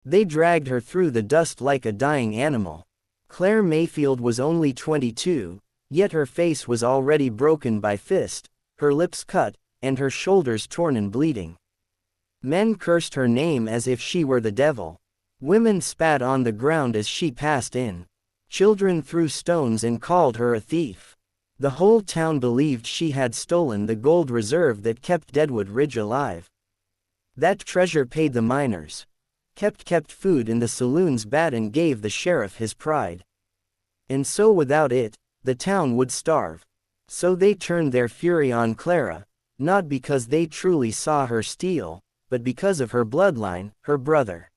They dragged her through the dust like a dying animal. Claire Mayfield was only 22, yet her face was already broken by fist, her lips cut, and her shoulders torn and bleeding. Men cursed her name as if she were the devil. Women spat on the ground as she passed in. Children threw stones and called her a thief. The whole town believed she had stolen the gold reserve that kept Deadwood Ridge alive. That treasure paid the miners, kept food in the saloons bad, and gave the sheriff his pride. And so without it, the town would starve. So they turned their fury on Clara, not because they truly saw her steal, but because of her bloodline, her brother.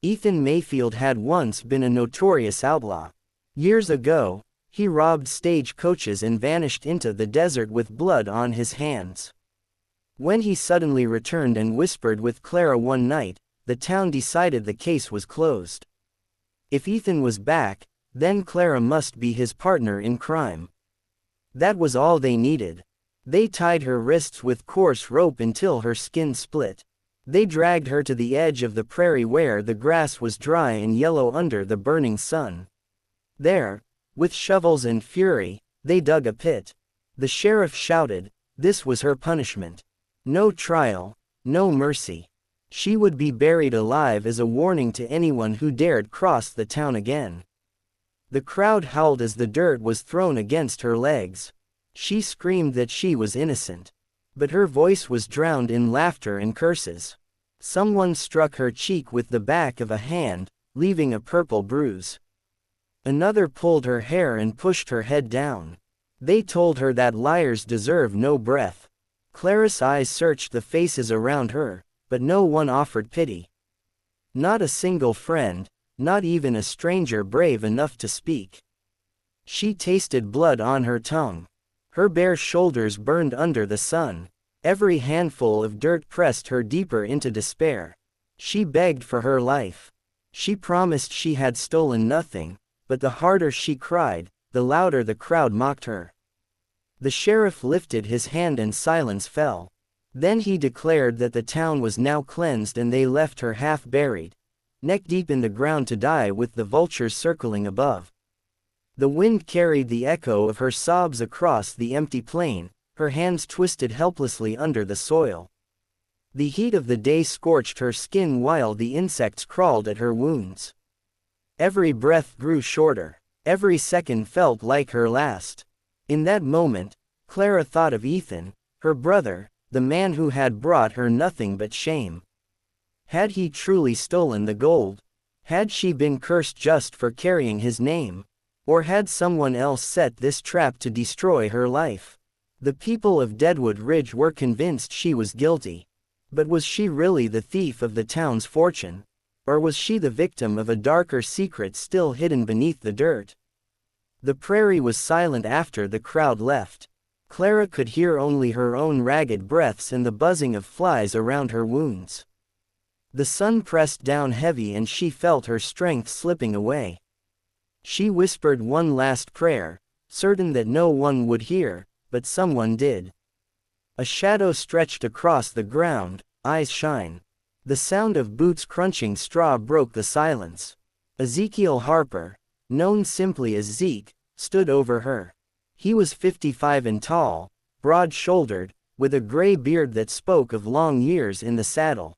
Ethan Mayfield had once been a notorious outlaw. Years ago, he robbed stagecoaches and vanished into the desert with blood on his hands. When he suddenly returned and whispered with Clara one night, the town decided the case was closed. If Ethan was back, then Clara must be his partner in crime. That was all they needed. They tied her wrists with coarse rope until her skin split. They dragged her to the edge of the prairie where the grass was dry and yellow under the burning sun. There, with shovels and fury, they dug a pit. The sheriff shouted, this was her punishment. No trial, no mercy. She would be buried alive as a warning to anyone who dared cross the town again. The crowd howled as the dirt was thrown against her legs. She screamed that she was innocent. But her voice was drowned in laughter and curses. Someone struck her cheek with the back of a hand, leaving a purple bruise. Another pulled her hair and pushed her head down. They told her that liars deserve no breath. Clara's eyes searched the faces around her, but no one offered pity. Not a single friend, not even a stranger brave enough to speak. She tasted blood on her tongue. Her bare shoulders burned under the sun. Every handful of dirt pressed her deeper into despair. She begged for her life. She promised she had stolen nothing, but the harder she cried, the louder the crowd mocked her. The sheriff lifted his hand and silence fell. Then he declared that the town was now cleansed and they left her half buried, neck deep in the ground to die with the vultures circling above. The wind carried the echo of her sobs across the empty plain, her hands twisted helplessly under the soil. The heat of the day scorched her skin while the insects crawled at her wounds. Every breath grew shorter. Every second felt like her last. In that moment, Clara thought of Ethan, her brother, the man who had brought her nothing but shame. Had he truly stolen the gold? Had she been cursed just for carrying his name? Or had someone else set this trap to destroy her life? The people of Deadwood Ridge were convinced she was guilty. But was she really the thief of the town's fortune? Or was she the victim of a darker secret still hidden beneath the dirt? The prairie was silent after the crowd left. Clara could hear only her own ragged breaths and the buzzing of flies around her wounds. The sun pressed down heavy and she felt her strength slipping away. She whispered one last prayer, certain that no one would hear, but someone did. A shadow stretched across the ground, eyes shine. The sound of boots crunching straw broke the silence. Ezekiel Harper, known simply as Zeke, stood over her. He was 55 and tall, broad-shouldered, with a gray beard that spoke of long years in the saddle.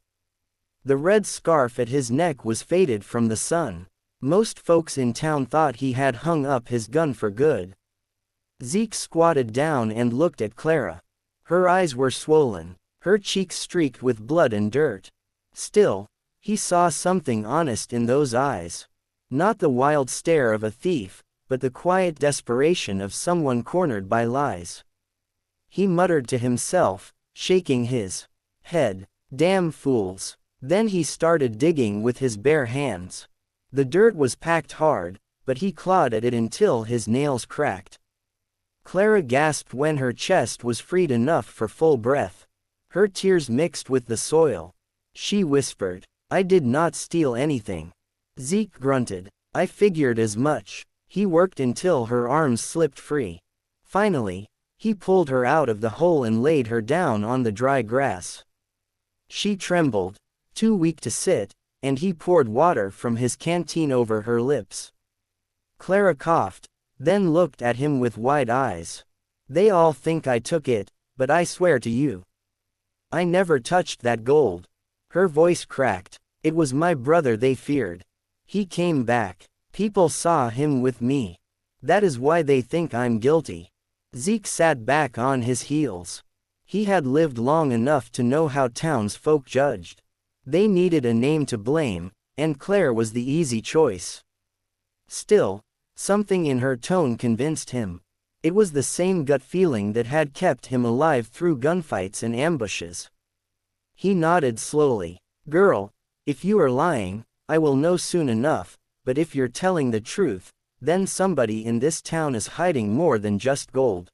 The red scarf at his neck was faded from the sun. Most folks in town thought he had hung up his gun for good. Zeke squatted down and looked at Clara. Her eyes were swollen, her cheeks streaked with blood and dirt. Still, he saw something honest in those eyes. Not the wild stare of a thief, but the quiet desperation of someone cornered by lies. He muttered to himself, shaking his head, "Damn fools." Then he started digging with his bare hands. The dirt was packed hard, but he clawed at it until his nails cracked. Clara gasped when her chest was freed enough for full breath. Her tears mixed with the soil. She whispered, "I did not steal anything." Zeke grunted, "I figured as much." He worked until her arms slipped free. Finally, he pulled her out of the hole and laid her down on the dry grass. She trembled, too weak to sit, and he poured water from his canteen over her lips. Clara coughed, then looked at him with wide eyes. They all think I took it, but I swear to you, I never touched that gold. Her voice cracked. It was my brother they feared. He came back. People saw him with me. That is why they think I'm guilty. Zeke sat back on his heels. He had lived long enough to know how townsfolk judged. They needed a name to blame, and Claire was the easy choice. Still, something in her tone convinced him. It was the same gut feeling that had kept him alive through gunfights and ambushes. He nodded slowly. Girl, if you are lying, I will know soon enough, but if you're telling the truth, then somebody in this town is hiding more than just gold.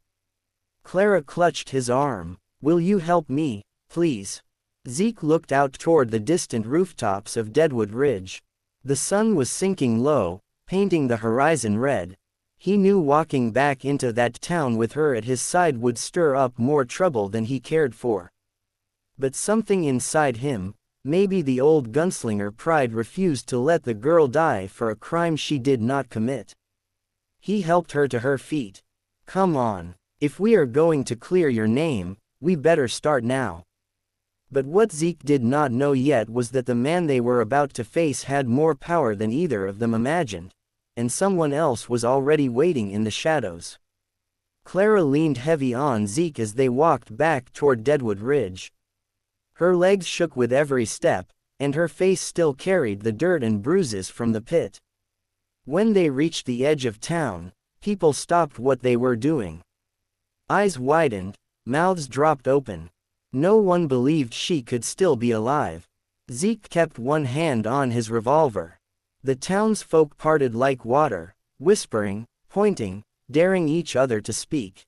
Clara clutched his arm. Will you help me, please? Zeke looked out toward the distant rooftops of Deadwood Ridge. The sun was sinking low, painting the horizon red. He knew walking back into that town with her at his side would stir up more trouble than he cared for. But something inside him, maybe the old gunslinger pride, refused to let the girl die for a crime she did not commit. He helped her to her feet. Come on. If we are going to clear your name, we better start now. But what Zeke did not know yet was that the man they were about to face had more power than either of them imagined, and someone else was already waiting in the shadows. Clara leaned heavy on Zeke as they walked back toward Deadwood Ridge. Her legs shook with every step, and her face still carried the dirt and bruises from the pit. When they reached the edge of town, people stopped what they were doing. Eyes widened, mouths dropped open. No one believed she could still be alive. Zeke kept one hand on his revolver. The townsfolk parted like water, whispering, pointing, daring each other to speak.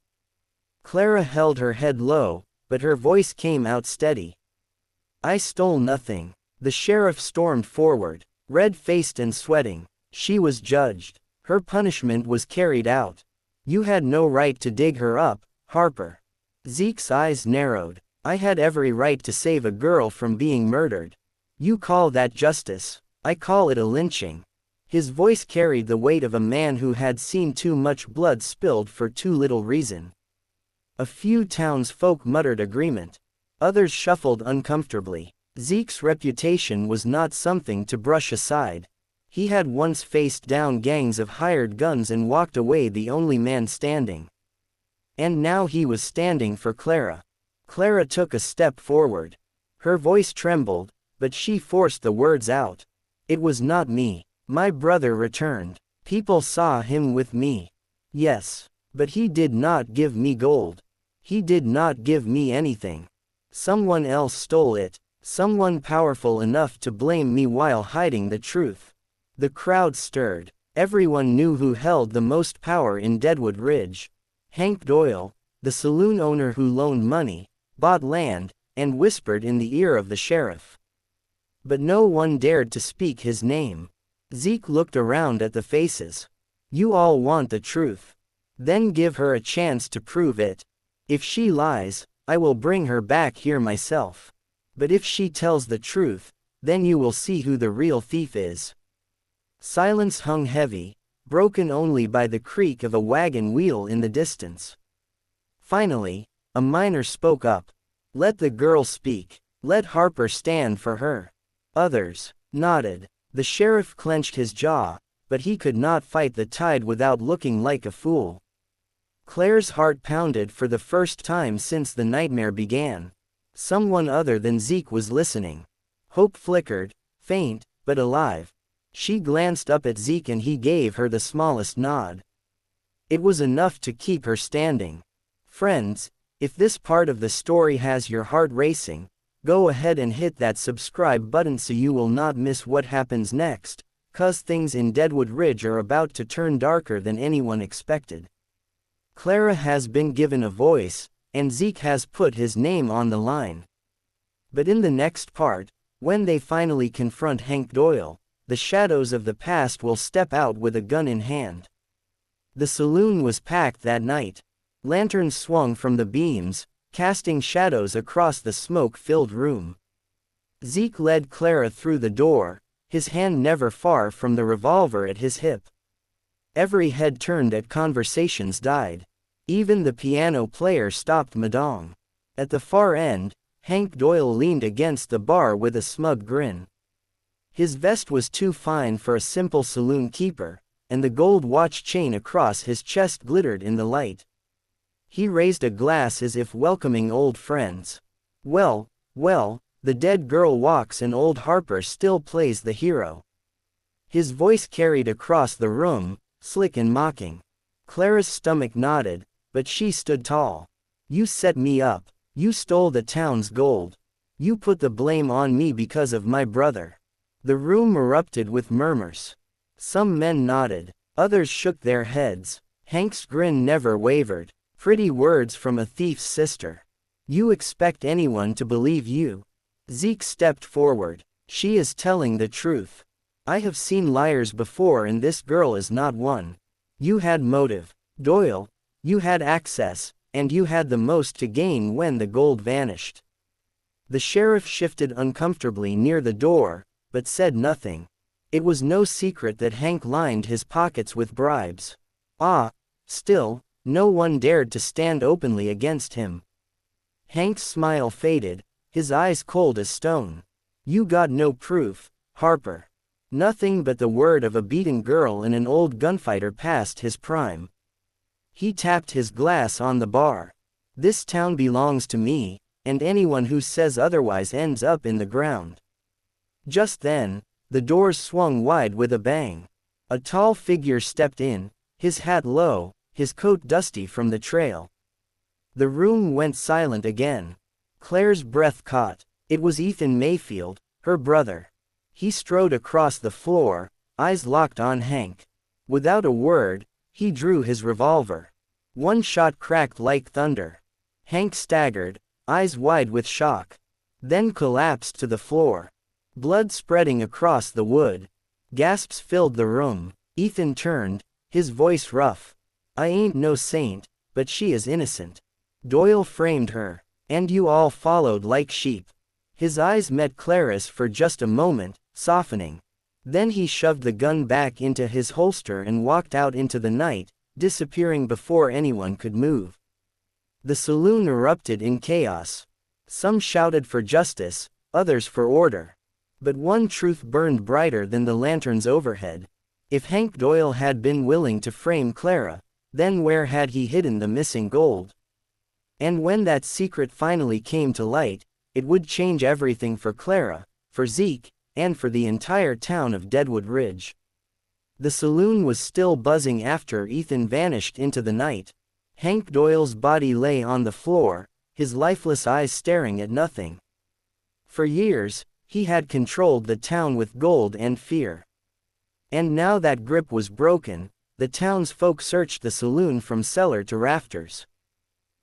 Clara held her head low, but her voice came out steady. I stole nothing. The sheriff stormed forward, red-faced and sweating. She was judged. Her punishment was carried out. You had no right to dig her up, Harper. Zeke's eyes narrowed. I had every right to save a girl from being murdered. You call that justice. I call it a lynching. His voice carried the weight of a man who had seen too much blood spilled for too little reason. A few townsfolk muttered agreement. Others shuffled uncomfortably. Zeke's reputation was not something to brush aside. He had once faced down gangs of hired guns and walked away the only man standing. And now he was standing for Clara. Clara took a step forward. Her voice trembled, but she forced the words out. It was not me. My brother returned. People saw him with me. Yes, but he did not give me gold. He did not give me anything. Someone else stole it, someone powerful enough to blame me while hiding the truth. The crowd stirred. Everyone knew who held the most power in Deadwood Ridge. Hank Doyle, the saloon owner who loaned money, bought land, and whispered in the ear of the sheriff. But no one dared to speak his name. Zeke looked around at the faces. You all want the truth. Then give her a chance to prove it. If she lies, I will bring her back here myself. But if she tells the truth, then you will see who the real thief is. Silence hung heavy, broken only by the creak of a wagon wheel in the distance. Finally, a miner spoke up. Let the girl speak. Let Harper stand for her. Others nodded. The sheriff clenched his jaw, but he could not fight the tide without looking like a fool. Claire's heart pounded for the first time since the nightmare began. Someone other than Zeke was listening. Hope flickered, faint, but alive. She glanced up at Zeke and he gave her the smallest nod. It was enough to keep her standing. Friends, if this part of the story has your heart racing, go ahead and hit that subscribe button so you will not miss what happens next, 'cause things in Deadwood Ridge are about to turn darker than anyone expected. Clara has been given a voice, and Zeke has put his name on the line. But in the next part, when they finally confront Hank Doyle, the shadows of the past will step out with a gun in hand. The saloon was packed that night. Lanterns swung from the beams, casting shadows across the smoke-filled room. Zeke led Clara through the door, his hand never far from the revolver at his hip. Every head turned at conversations died. Even the piano player stopped Madong. At the far end, Hank Doyle leaned against the bar with a smug grin. His vest was too fine for a simple saloon keeper, and the gold watch chain across his chest glittered in the light. He raised a glass as if welcoming old friends. Well, well, the dead girl walks and old Harper still plays the hero. His voice carried across the room, slick and mocking. Clara's stomach nodded, but she stood tall. You set me up. You stole the town's gold. You put the blame on me because of my brother. The room erupted with murmurs. Some men nodded. Others shook their heads. Hank's grin never wavered. Pretty words from a thief's sister. You expect anyone to believe you? Zeke stepped forward. She is telling the truth. I have seen liars before and this girl is not one. You had motive, Doyle. You had access, and you had the most to gain when the gold vanished. The sheriff shifted uncomfortably near the door, but said nothing. It was no secret that Hank lined his pockets with bribes. Still, no one dared to stand openly against him. Hank's smile faded, his eyes cold as stone. You got no proof, Harper. Nothing but the word of a beaten girl and an old gunfighter past his prime. He tapped his glass on the bar. This town belongs to me, and anyone who says otherwise ends up in the ground. Just then, the doors swung wide with a bang. A tall figure stepped in, his hat low, his coat dusty from the trail. The room went silent again. Claire's breath caught. It was Ethan Mayfield, her brother. He strode across the floor, eyes locked on Hank. Without a word, he drew his revolver. One shot cracked like thunder. Hank staggered, eyes wide with shock. Then collapsed to the floor. Blood spreading across the wood. Gasps filled the room. Ethan turned, his voice rough. I ain't no saint, but she is innocent. Doyle framed her, and you all followed like sheep. His eyes met Clara's for just a moment, softening. Then he shoved the gun back into his holster and walked out into the night, disappearing before anyone could move. The saloon erupted in chaos. Some shouted for justice, others for order. But one truth burned brighter than the lanterns overhead. If Hank Doyle had been willing to frame Clara, then where had he hidden the missing gold? And when that secret finally came to light, it would change everything for Clara, for Zeke, and for the entire town of Deadwood Ridge. The saloon was still buzzing after Ethan vanished into the night. Hank Doyle's body lay on the floor, his lifeless eyes staring at nothing. For years, he had controlled the town with gold and fear. And now that grip was broken, the townsfolk searched the saloon from cellar to rafters.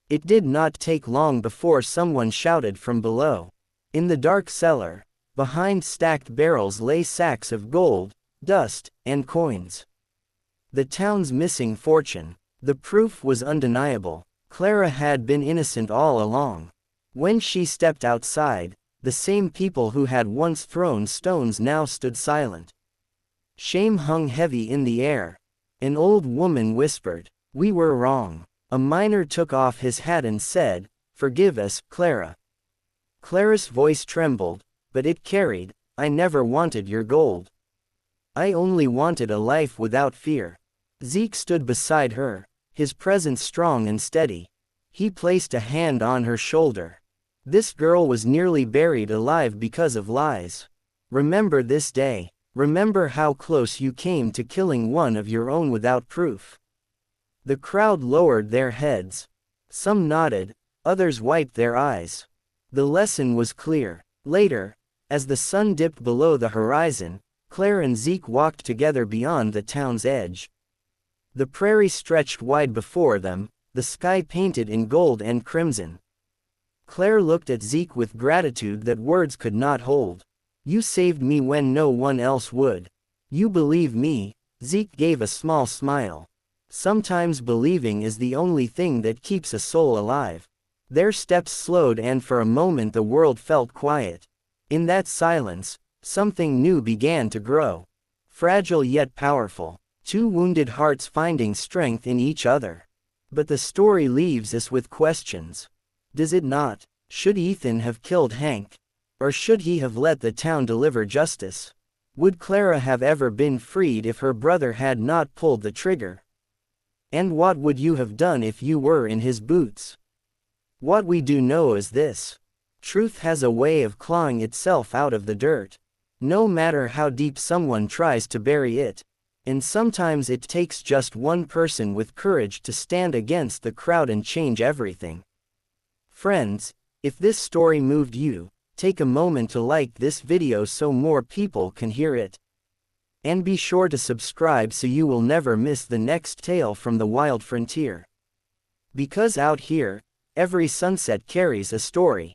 It did not take long before someone shouted from below. In the dark cellar, behind stacked barrels lay sacks of gold, dust, and coins. The town's missing fortune. The proof was undeniable. Clara had been innocent all along. When she stepped outside, the same people who had once thrown stones now stood silent. Shame hung heavy in the air. An old woman whispered, "We were wrong." A miner took off his hat and said, "Forgive us, Clara." Clara's voice trembled, but it carried, "I never wanted your gold. I only wanted a life without fear." Zeke stood beside her, his presence strong and steady. He placed a hand on her shoulder. This girl was nearly buried alive because of lies. Remember this day. Remember how close you came to killing one of your own without proof. The crowd lowered their heads. Some nodded, others wiped their eyes. The lesson was clear. Later, as the sun dipped below the horizon, Claire and Zeke walked together beyond the town's edge. The prairie stretched wide before them, the sky painted in gold and crimson. Claire looked at Zeke with gratitude that words could not hold. "You saved me when no one else would. You believe me." Zeke gave a small smile. Sometimes believing is the only thing that keeps a soul alive. Their steps slowed and for a moment the world felt quiet. In that silence, Something new began to grow. Fragile yet powerful. Two wounded hearts finding strength in each other. But the story leaves us with questions. Does it not? Should Ethan have killed Hank? Or should he have let the town deliver justice? Would Clara have ever been freed if her brother had not pulled the trigger? And what would you have done if you were in his boots? What we do know is this. Truth has a way of clawing itself out of the dirt. No matter how deep someone tries to bury it. And sometimes it takes just one person with courage to stand against the crowd and change everything. Friends, if this story moved you, take a moment to like this video so more people can hear it. And be sure to subscribe so you will never miss the next tale from the wild frontier. Because out here, every sunset carries a story.